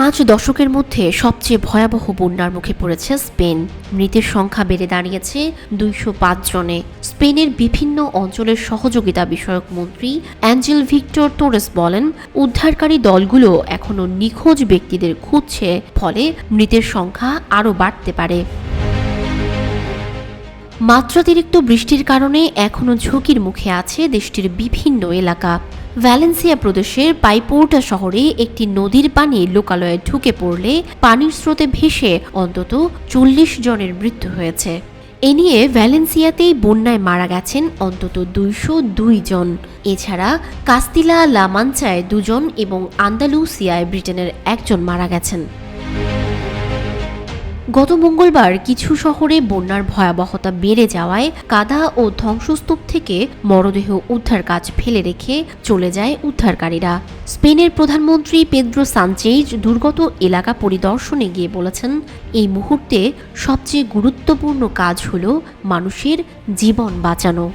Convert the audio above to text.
5 দশকের মধ্যে সবচেয়ে ভয়াবহ বন্যার মুখে পড়েছে স্পেন। মৃতের সংখ্যা বেড়ে দাঁড়িয়েছে 205 জনে। স্পেনের বিভিন্ন অঞ্চলের সহযোগিতা বিষয়ক মন্ত্রী অ্যাঞ্জেল ভিক্টর তোরেস বলেন, উদ্ধারকারী দলগুলো এখনও নিখোঁজ ব্যক্তিদের খুঁজছে, ফলে মৃতের সংখ্যা আরও বাড়তে পারে। মাত্রাতিরিক্ত বৃষ্টির কারণে এখনও ঝুঁকির মুখে আছে দেশটির বিভিন্ন এলাকা। ভ্যালেন্সিয়া প্রদেশের পাইপোর্টা শহরে একটি নদীর পানি লোকালয়ে ঢুকে পড়লে পানির স্রোতে ভেসে অন্তত 40 জনের মৃত্যু হয়েছে। এ নিয়ে ভ্যালেন্সিয়াতেই বন্যায় মারা গেছেন অন্তত 202 জন। এছাড়া কাস্তিলা লা মাঞ্চায় 2 জন এবং আন্দালুসিয়ায় ব্রিটেনের 1 জন মারা গেছেন। গত মঙ্গলবার কিছু শহরে বন্যার ভয়াবহতা বেড়ে যাওয়ায় কাদা ও ধ্বংসস্তূপ থেকে মরদেহ উদ্ধার কাজ ফেলে রেখে চলে যায় উদ্ধারকারীরা। স্পেনের প্রধানমন্ত্রী পেদ্রো সানচেজ দুর্গত এলাকা পরিদর্শনে গিয়ে বলেছেন, এই মুহূর্তে সবচেয়ে গুরুত্বপূর্ণ কাজ হল মানুষের জীবন বাঁচানো।